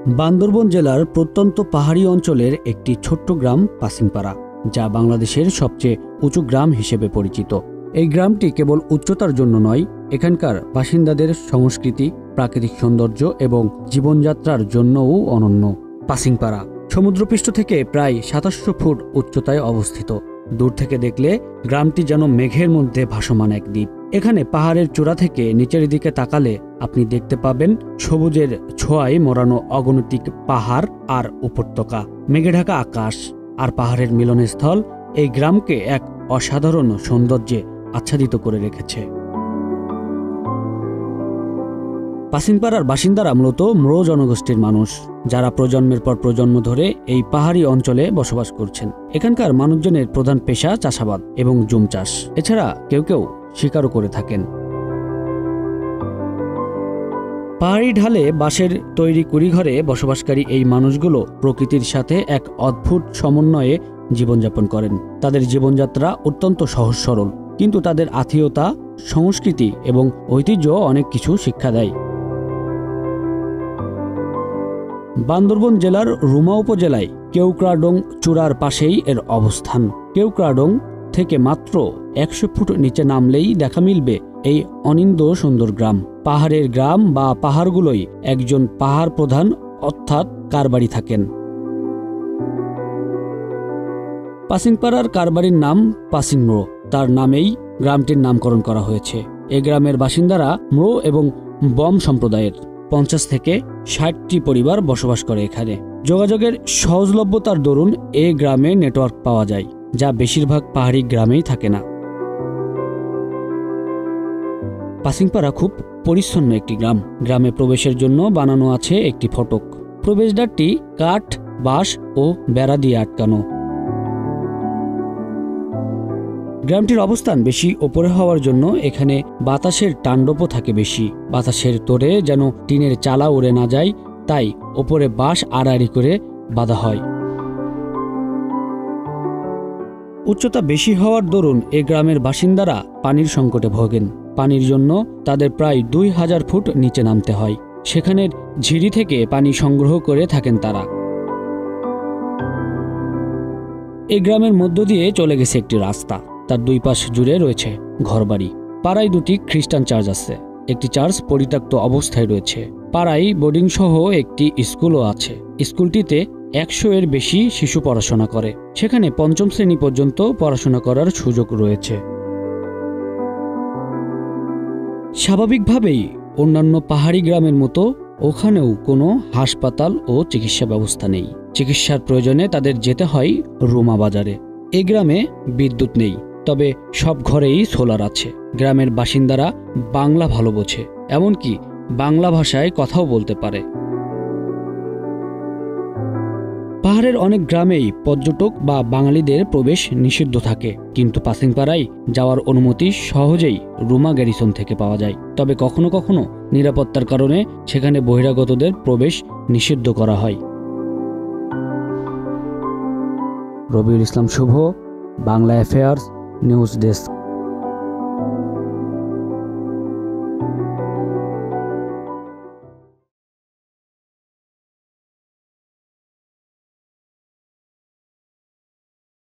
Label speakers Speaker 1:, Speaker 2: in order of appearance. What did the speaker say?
Speaker 1: বান্দরবন জেলার প্রত্যন্ত পাহাড়ি অঞ্চলের একটি ছোট্ট গ্রাম পাসিংপাড়া, যা বাংলাদেশের সবচেয়ে উঁচু গ্রাম হিসেবে পরিচিত। এই গ্রামটি কেবল উচ্চতার জন্য নয়, এখানকার বাসিন্দাদের সংস্কৃতি, প্রাকৃতিক সৌন্দর্য এবং জীবনযাত্রার জন্যও অনন্য। পাসিংপাড়া সমুদ্রপৃষ্ঠ থেকে প্রায় ২৭০০ ফুট উচ্চতায় অবস্থিত। দূর থেকে দেখলে গ্রামটি যেন মেঘের মধ্যে ভাসমান এক দ্বীপ। এখানে পাহাড়ের চূড়া থেকে নিচের দিকে তাকালে আপনি দেখতে পাবেন সবুজের ছোঁয়ায় মোড়ানো অগণিত পাহাড় আর উপত্যকা, মেঘে ঢাকা আকাশ আর পাহাড়ের মিলনস্থল এই গ্রামকে এক অসাধারণ সৌন্দর্যে আচ্ছাদিত করে রেখেছে। পাসিংপাড়ার বাসিন্দারা মূলত ম্রো জনগোষ্ঠীর মানুষ, যারা প্রজন্মের পর প্রজন্ম ধরে এই পাহাড়ি অঞ্চলে বসবাস করছেন। এখানকার মানুষজনের প্রধান পেশা চাষাবাদ এবং জুম চাষ, এছাড়া কেউ কেউ শিকারও করে থাকেন। পাহাড়ি ঢালে বাঁশের তৈরি কুড়িঘরে বসবাসকারী এই মানুষগুলো প্রকৃতির সাথে এক অদ্ভুত সমন্বয়ে জীবনযাপন করেন। তাদের জীবনযাত্রা অত্যন্ত সহজ সরল, কিন্তু তাদের আত্মীয়তা, সংস্কৃতি এবং ঐতিহ্য অনেক কিছু শিক্ষা দেয়। বান্দরবন জেলার রুমা উপজেলায় কেওক্রাডং চূড়ার পাশেই এর অবস্থান। কেওক্রাডং থেকে মাত্র ১০০ ফুট নিচে নামলেই দেখা মিলবে এই অনিন্দ সুন্দর গ্রাম। পাহাড়ের গ্রাম বা পাহাড়গুলোই একজন পাহাড় প্রধান অর্থাৎ কারবারি থাকেন। পাসিংপাড়ার কারবারির নাম পাসিং ম্রো, তার নামেই গ্রামটির নামকরণ করা হয়েছে। এ গ্রামের বাসিন্দারা ম্রো এবং বম সম্প্রদায়ের ৫০ থেকে ৬০টি পরিবার বসবাস করে এখানে। যোগাযোগের সহজলভ্যতার দরুন এ গ্রামে নেটওয়ার্ক পাওয়া যায়, যা বেশিরভাগ পাহাড়ি গ্রামেই থাকে না। পাসিংপাড়া খুব পরিচ্ছন্ন একটি গ্রাম। গ্রামে প্রবেশের জন্য বানানো আছে একটি ফটক। প্রবেশদ্বারটি কাঠ, বাঁশ ও বেড়া দিয়ে আটকানো। গ্রামটির অবস্থান বেশি ওপরে হওয়ার জন্য এখানে বাতাসের তাণ্ডবও থাকে বেশি। বাতাসের তোড়ে যেন টিনের চালা উড়ে না যায়, তাই ওপরে বাঁশ আড়াআড়ি করে বাঁধা হয়। উচ্চতা বেশি হওয়ার দরুন এ গ্রামের বাসিন্দারা পানির সংকটে ভোগেন। পানির জন্য তাদের প্রায় ২০০০ ফুট নিচে নামতে হয়। সেখানের ঝিরি থেকে পানি সংগ্রহ করে থাকেন তারা। এই গ্রামের মধ্য দিয়ে চলে গেছে একটি রাস্তা, তার দুই পাশ জুড়ে রয়েছে ঘরবাড়ি। পাড়ায় দুটি খ্রিস্টান চার্চ আছে, একটি চার্চ পরিত্যক্ত অবস্থায় রয়েছে। পাড়ায় বোর্ডিং সহ একটি স্কুলও আছে। স্কুলটিতে ১০০ এর বেশি শিশু পড়াশোনা করে। সেখানে ৫ম শ্রেণী পর্যন্ত পড়াশোনা করার সুযোগ রয়েছে। স্বাভাবিকভাবেই অন্যান্য পাহাড়ি গ্রামের মতো ওখানেও কোনো হাসপাতাল ও চিকিৎসা ব্যবস্থা নেই। চিকিৎসার প্রয়োজনে তাদের যেতে হয় রুমা বাজারে। এই গ্রামে বিদ্যুৎ নেই, তবে সব ঘরেই সোলার আছে। গ্রামের বাসিন্দারা বাংলা ভালো বোঝে, এমনকি বাংলা ভাষায় কথাও বলতে পারে। পাহাড়ের অনেক গ্রামেই পর্যটক বা বাঙালিদের প্রবেশ নিষিদ্ধ থাকে, কিন্তু পাসিংপাড়ায় যাওয়ার অনুমতি সহজেই রুমা গ্যারিসন থেকে পাওয়া যায়। তবে কখনো কখনো নিরাপত্তার কারণে সেখানে বহিরাগতদের প্রবেশ নিষিদ্ধ করা হয়। রবিউল ইসলাম শুভ, বাংলা অ্যাফেয়ার্স, নিউজ ডেস্ক।